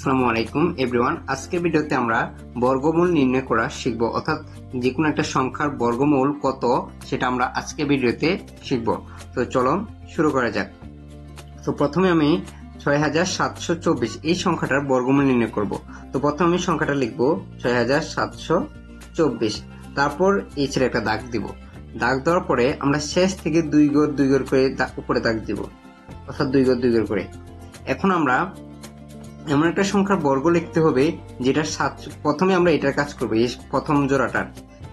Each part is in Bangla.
আসসালামু আলাইকুম এভরিওয়ান। আজকের ভিডিওতে আমরা বর্গমূল নির্ণয় করা শিখব, অর্থাৎ যে কোনো একটা সংখ্যার বর্গমূল কত সেটা আমরা আজকের ভিডিওতে শিখব। তো চলো শুরু করা যাক। তো প্রথমে আমি ৬৭২৪ এই সংখ্যাটার বর্গমূল নির্ণয় করব। তো প্রথমে আমি সংখ্যাটা লিখব ৬৭২৪, তারপর এই ছেড়ে একটা দাগ দিব। দাগ দেওয়ার পরে আমরা শেষ থেকে দুই ঘর করে উপরে দাগ দিব, অর্থাৎ দুই ঘর করে। এখন আমরা এমন একটা সংখ্যার বর্গ লিখতে হবে যেটা প্রথমে আমরা এটার কাজ করবো, এই প্রথম জোড়াটার।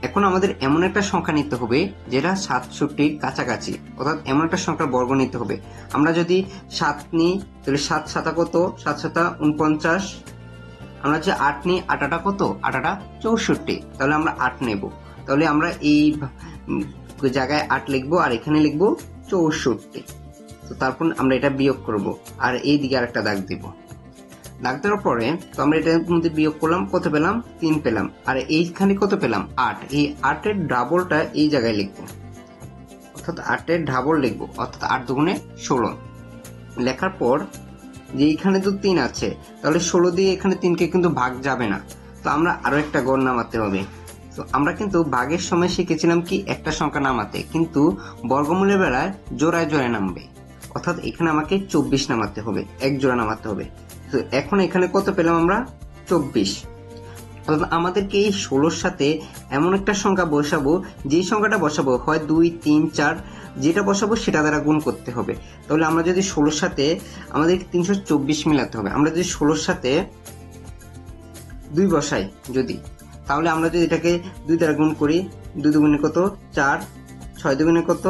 এখন আমাদের এমন একটা সংখ্যা নিতে হবে যেটা ৬৭-র কাছাকাছি, অর্থাৎ এমন একটা সংখ্যার বর্গ নিতে হবে। আমরা যদি ৭ নিই তাহলে ৭ ৭ কত, ৭ ৭ ৪৯। আমরা যে ৮ নিই, ৮ কত, ৮ ৬৪। তাহলে আমরা ৮ নেব। তাহলে আমরা এই জায়গায় ৮ লিখবো আর এখানে লিখবো ৬৪। তো তারপর আমরা এটা বিয়োগ করব আর এই দিকে আরেকটা দাগ দিব। দাগ দেওয়ার পরে তো আমরা এটার মধ্যে বিয়োগ করলাম, কত পেলাম, ৩ পেলাম। আর এইখানে কত পেলাম, ৮। এই ৮-এর ডাবলটা এই জায়গায় লিখবো, অর্থাৎ ৮-এর ডাবল লিখবো, অর্থাৎ ৮ দুগুণে ১৬। লেখার পর যে এইখানে তো ৩ আছে, তাহলে ১৬ দিয়ে এখানে ৩কে কিন্তু ভাগ যাবে না, তো আমরা আরো একটা গড় নামাতে হবে। তো আমরা কিন্তু ভাগের সময় শিখেছিলাম কি একটা সংখ্যা নামাতে, কিন্তু বর্গমূলের বেলায় জোড়ায় জোড়ায় নামবে, অর্থাৎ এখানে আমাকে ২৪ নামাতে হবে, এক জোড়া নামাতে হবে। তো এখন এখানে কত পেলাম আমরা, ২৪। অর্থাৎ আমাদেরকে এই ১৬-র সাথে এমন একটা সংখ্যা বসাবো, যে সংখ্যাটা বসাবো হয় ২, ৩, ৪, যেটা বসাবো সেটা দ্বারা গুণ করতে হবে। তাহলে আমরা যদি ১৬-র সাথে আমাদের ৩২৪ মিলাতে হবে। আমরা যদি ১৬-র সাথে ২ বসাই যদি, তাহলে আমরা যদি এটাকে ২ দ্বারা গুণ করি, ২ দুগুণে কত, ৪, ৬ দুগুণে কত,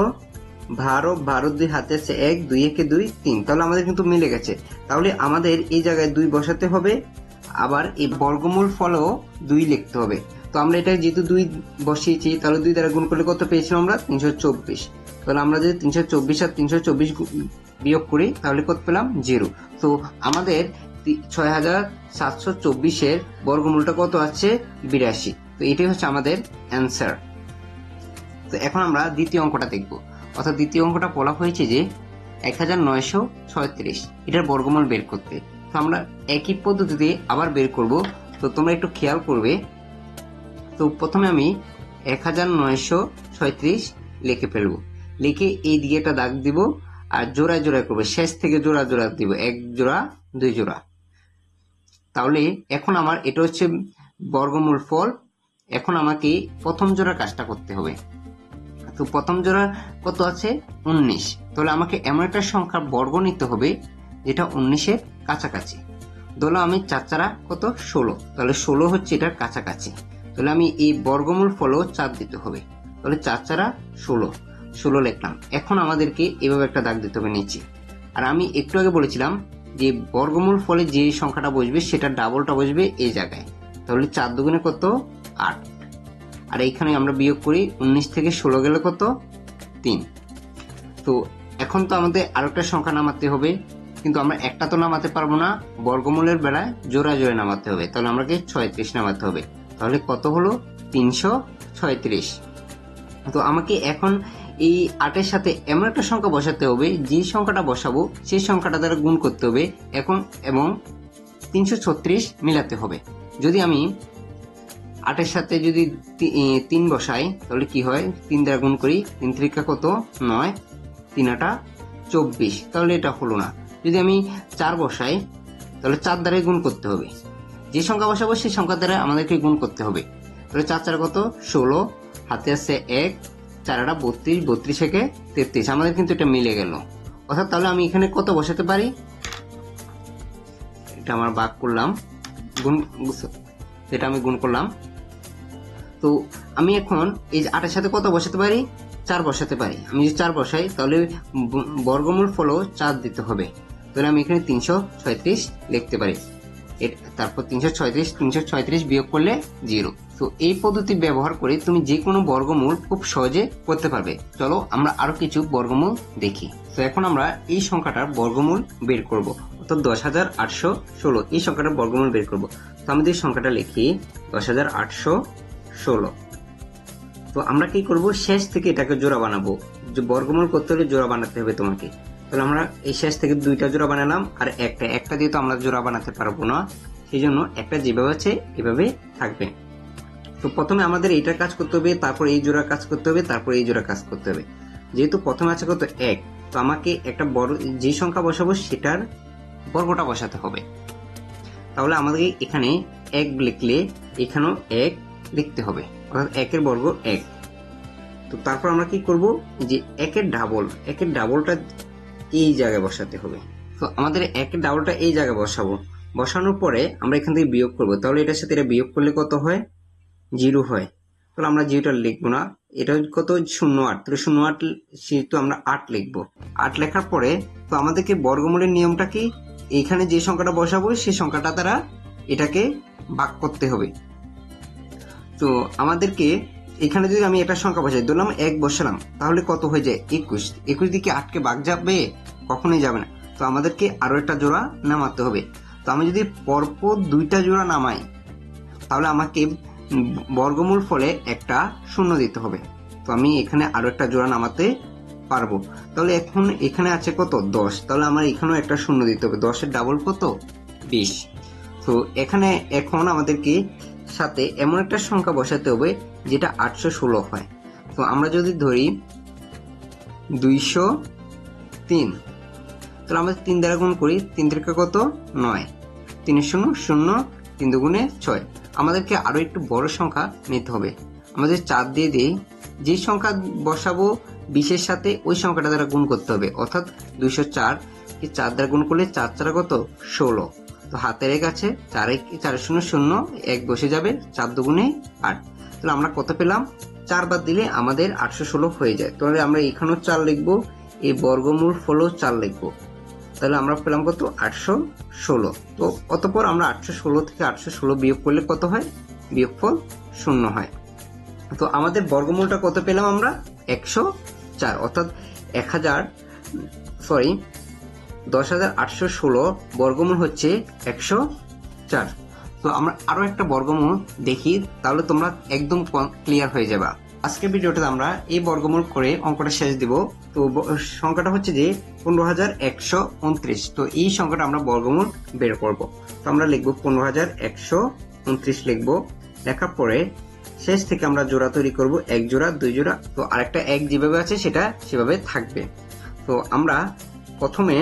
১২, ১২ ২ হাতে আছে ১, ২ একে ২, ৩। তাহলে আমাদের কিন্তু মিলে গেছে। তাহলে আমাদের এই জায়গায় ২ বসাতে হবে, আবার এই বর্গমূল ফলেও ২ লিখতে হবে। তো আমরা এটা যেহেতু ২ বসিয়েছি, তাহলে ২ দ্বারা গুণ করলে কত পেয়েছিলাম আমরা, ৩২৪। তাহলে আমরা যদি ৩২৪ আর ৩২৪ বিয়োগ করি তাহলে কত পেলাম, 0। তো আমাদের ৬৭২৪-এর বর্গমূলটা কত আছে, ৮২। তো এটাই হচ্ছে আমাদের অ্যান্সার। তো এখন আমরা দ্বিতীয় অঙ্কটা দেখব, অর্থাৎ দ্বিতীয় অঙ্কটা বলা হয়েছে যে ১৯৩৬ এটার বর্গমূল বের করতে। তো আমরা একই পদ্ধতিতে আবার বের করব। তো তোমরা একটু খেয়াল করবে। তো প্রথমে আমি ১৯৩৬ লিখে ফেলবো, লিখে এই দিকে একটা দাগ দিব আর জোড়ায় জোড়ায় করবো, শেষ থেকে জোড়া জোড়া দিব, এক জোড়া ২ জোড়া। তাহলে এখন আমার এটা হচ্ছে বর্গমূল ফল। এখন আমাকে প্রথম জোড়ার কাজটা করতে হবে। তো প্রথম জোড়া কত আছে, ১৯। তাহলে আমাকে এমন একটা সংখ্যার বর্গ নিতে হবে যেটা ১৯-এর কাছাকাছি। ধরো আমি ৪ ৪ কত, ১৬। তাহলে ১৬ হচ্ছে এটার কাছাকাছি। তাহলে আমি এই বর্গমূল ফলও ৪ দিতে হবে। তাহলে ৪ ৪ ১৬ লিখলাম। এখন আমাদেরকে এভাবে একটা দাগ দিতে হবে নিচে। আর আমি একটু আগে বলেছিলাম যে বর্গমূল ফলে যে সংখ্যাটা বসবে সেটা ডাবলটা বসবে এই জায়গায়। তাহলে ৪ দুগুণে কত, ৮। আর এইখানে আমরা বিয়োগ করি, ১৯ থেকে ১৬ গেলে কত, ৩। তো এখন তো আমাদের আরেকটা সংখ্যা নামাতে হবে, কিন্তু আমরা একটা তো নামাতে পারবো না, বর্গমূলের বেলায় জোড়ায় জোড়ায় নামাতে হবে। তাহলে আমাকে ৩৬ নামাতে হবে। তাহলে কত হলো, ৩৩৬। তো আমাকে এখন এই ৮-এর সাথে এমন একটা সংখ্যা বসাতে হবে, যে সংখ্যাটা বসাবো সেই সংখ্যাটা দ্বারা গুণ করতে হবে এখন, এবং ৩৩৬ মিলাতে হবে। যদি আমি ৮-এর সাথে যদি ৩ বসাই তাহলে কি হয়, ৩ দ্বারা গুণ করি, ৩ ত্রিকা কত, ৯, ৩ ৮ ২৪। তাহলে এটা হলো না। যদি আমি ৪ বসাই তাহলে ৪ দ্বারাই গুণ করতে হবে, যে সংখ্যা বসাবো সেই সংখ্যা দ্বারা আমাদেরকে গুণ করতে হবে। তাহলে ৪ ৪ কত, ১৬, হাতে আছে ১, ৪ ৮ ৩২, ৩২ একে ৩৩। আমাদের কিন্তু এটা মিলে গেল। অর্থাৎ তাহলে আমি এখানে কত বসাতে পারি, এটা আমার ভাগ করলাম, গুণ, এটা আমি গুণ করলাম। তো আমি এখন এই ৮-এর সাথে কত বসাতে পারি, ৪ বসাতে পারি। আমি যদি ৪ বসাই তাহলে বর্গমূল ফলও ৪ দিতে হবে। তাহলে আমি এখানে ৩৩৬ লিখতে পারি। তারপর ৩৩৬ বিয়োগ করলে 0। তো এই পদ্ধতি ব্যবহার করে তুমি যে কোনো বর্গমূল খুব সহজে করতে পারবে। চলো আমরা আরো কিছু বর্গমূল দেখি। তো এখন আমরা এই সংখ্যাটার বর্গমূল বের করব, অর্থাৎ ১০৮১৬ এই সংখ্যাটার বর্গমূল বের করব। তো আমাদের সংখ্যাটা লিখি ১০৮১৬। তো আমরা কি করব, শেষ থেকে এটাকে জোড়া বানাবো। যে বর্গমূল করতে হলে জোড়া বানাতে হবে তোমাকে। তাহলে আমরা এই শেষ থেকে দুইটা জোড়া বানালাম আর একটা দিয়ে তো আমরা জোড়া বানাতে পারবো না, সেই জন্য একটা যেভাবে আছে এভাবে থাকবে। তো প্রথমে আমাদের এইটার কাজ করতে হবে, তারপর এই জোড়া কাজ করতে হবে, তারপর এই জোড়া কাজ করতে হবে। যেহেতু প্রথমে আছে কত 1, তো আমাকে একটা বড় যে সংখ্যা বসাবো সেটার বর্গটা বসাতে হবে। তাহলে আমাদের এখানে 1 লিখলে এখানেও 1 লিখতে হবে, অর্থাৎ 1 বর্গ 1। তো তারপর আমরা কি করব, যে 1 ডাবলটা এই জায়গায় বসাতে হবে। তো আমাদের 1 ডাবলটা এই জায়গায় বসাবো, বসানোর পরে আমরা এখান থেকে বিয়োগ করব। তাহলে এটার সাথে এটা বিয়োগ করলে কত হয়, 0 হয়। তাহলে আমরা 0টা লিখবো না, এটা কত 08, তাহলে 08 সেহেতু আমরা 8 লিখবো। 8 লেখার পরে তো আমাদেরকে বর্গমূলের নিয়মটা কি, এখানে যে সংখ্যাটা বসাবো সেই সংখ্যাটা দ্বারা এটাকে ভাগ করতে হবে। তো আমাদেরকে এখানে যদি আমি একটা সংখ্যা বসাই, ধরলাম 1 বসালাম, তাহলে কত হয়ে যায় 21 দিকে 8কে ভাগ যাবে, কখনোই যাবে না। তো আমাদেরকে আরো একটা জোড়া নামাতে হবে। তো আমি যদি পরপর 2টা জোড়া নামাই, তাহলে আমাকে বর্গমূল ফলে একটা শূন্য দিতে হবে। তো আমি এখানে আরো একটা জোড়া নামাতে পারবো। তাহলে এখন এখানে আছে কত 10, তাহলে আমার এখানেও একটা শূন্য দিতে হবে। 10 ডাবল কত 20। তো এখানে এখন আমাদেরকে সাথে এমন একটা সংখ্যা বসাতে হবে যেটা 816 হয়। তো আমরা যদি ধরি 203, তাহলে আমরা 3 দ্বারা গুণ করি, 3 3 কত 9, 3 0 0, 3 দুগুণে 6। আমাদেরকে আরো একটু বড় সংখ্যা নিতে হবে। আমাদের 4 দিয়ে দিই, যে সংখ্যা বসাবো 20-এর সাথে ওই সংখ্যাটা দ্বারা গুণ করতে হবে, অর্থাৎ 204 কে 4 দ্বারা গুণ করলে 4 4 কত 16। তো হাতের 1 আছে, 4 0 0, 1 বসে যাবে, 4 দুগুণে 8। তাহলে আমরা কত পেলাম, 4 বাদ দিলে আমাদের 816 হয়ে যায়। তাহলে আমরা এখানেও 4 লিখবো, এই বর্গমূল ফলও 4 লিখবো। তাহলে আমরা পেলাম কত 816। তো অতঃপর আমরা 816 থেকে 816 বিয়োগ করলে কত হয়, বিয়োগফল 0 হয়। তো আমাদের বর্গমূলটা কত পেলাম আমরা 104, অর্থাৎ 10,816 বর্গমূল হচ্ছে 104। তো আমরা আরো একটা বর্গমূল দেখি, তাহলে তোমরা একদম ক্লিয়ার হয়ে যাবে। আজকের ভিডিওতে আমরা এই বর্গমূল করে অঙ্কটা শেষ দিব। তো সংখ্যাটা হচ্ছে যে 15,129। তো এই সংখ্যাটা আমরা বর্গমূল বের করব। তো আমরা লিখবো 15,129 লিখবো। লেখার পরে শেষ থেকে আমরা জোড়া তৈরি করব, 1 জোড়া 2 জোড়া। তো আরেকটা 1 যেভাবে আছে সেটা সেভাবে থাকবে। তো আমরা প্রথমে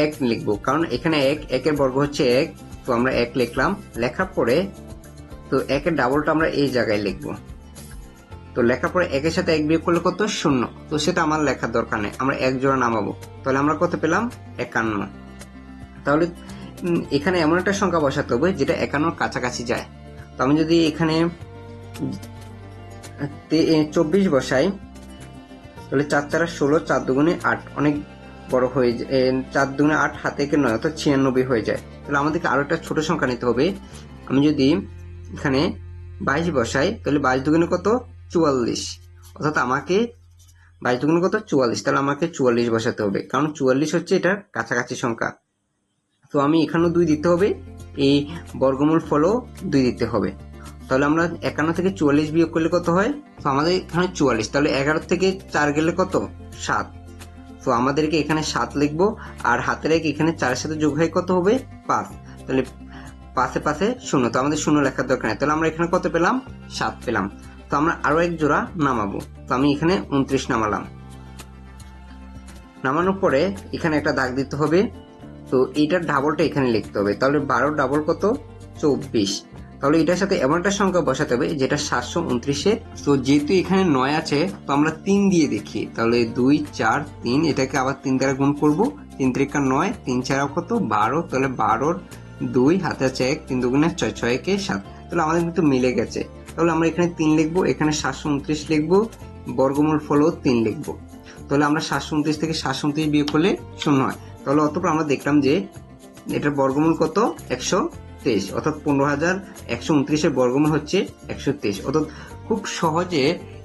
1 লিখবো, কারণ এখানে 1 এর বর্গ হচ্ছে 1। তো আমরা 1 লিখলাম। লেখার পরে তো 1 এর ডাবলটা আমরা এই জায়গায় লিখবো। তো লেখার পরে 1 এর সাথে 1 বিয়োগ করলে কত 0। তো সেটা আমার লেখার দরকার নেই, আমরা 1 জোড়া নামাবো। তাহলে আমরা কত পেলাম 51। তাহলে এখানে এমন একটা সংখ্যা বসাতে হবে যেটা 51 কাছাকাছি যায়। তো আমি যদি এখানে 24 বসাই, তাহলে 4 4 16, 4 দুগুণে 8, অনেক বড় হয়ে যায়। 4 দুগুণে 8, হাতে 9, অর্থাৎ 96 হয়ে যায়। তাহলে আমাদেরকে আরো একটা ছোট সংখ্যা নিতে হবে। আমি যদি এখানে 22 বসাই, তাহলে 22 দুগুণে কত 44, অর্থাৎ আমাকে 22 দুগুণে কত 44, তাহলে আমাকে 44 বসাতে হবে, কারণ 44 হচ্ছে এটার কাছাকাছি সংখ্যা। তো আমি এখানেও 2 দিতে হবে, এই বর্গমূল ফলও 2 দিতে হবে। তাহলে আমরা 51 থেকে 44 বিয়োগ করলে কত হয়, তো আমাদের এখানে 44। তাহলে 11 থেকে 4 গেলে কত 7। তো আমাদেরকে এখানে 7 লিখবো, আর হাতের 1 এখানে 4 এর সাথে যোগ হয়ে কত হবে 5। তাহলে 5 এ 0, তো আমাদের 0 লেখার দরকার নেই। তাহলে আমরা এখানে কত পেলাম 7 পেলাম। তো আমরা আরো 1 জোড়া নামাবো। তো আমি এখানে 29 নামালাম। নামানোর পরে এখানে একটা দাগ দিতে হবে। তো এইটার ডাবলটা এখানে লিখতে হবে। তাহলে 12 ডাবল কত 24। তাহলে এটার সাথে এমন একটা সংখ্যা বসাতে হবে যেটা 729-এর। তো যেহেতু এখানে 9 আছে, তো আমরা 3 দিয়ে দেখি। তাহলে 2 4 3, এটাকে আবার 3 দ্বারা গুণ করব। 3 3 9, 3 4 কত 12। তাহলে 12 2, হাতে আছে 1, 3 দুগুণে 6, 6 একে 7। তাহলে আমাদের কিন্তু মিলে গেছে। তাহলে আমরা এখানে 3 লিখবো, এখানে 729 লিখবো, বর্গমূল ফলও 3 লিখবো। তাহলে আমরা 729 থেকে 729 বিয়োগ করলে 0 হয়। তাহলে অতঃপর আমরা দেখলাম যে এটার বর্গমূল কত 123, অর্থাৎ 15,129-এর বর্গমূল হচ্ছে 123। অর্থাৎ খুব সহজে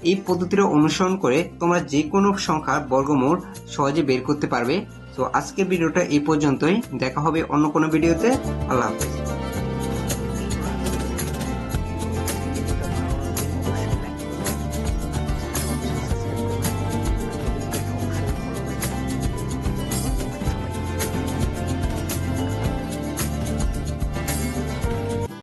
এই পদ্ধতিটা অনুসরণ করে তোমরা যে কোনো সংখ্যার বর্গমূল সহজে বের করতে পারবে। তো আজকের ভিডিওটা এই পর্যন্তই, দেখা হবে অন্য কোনো ভিডিওতে। আল্লাহ হাফেজ।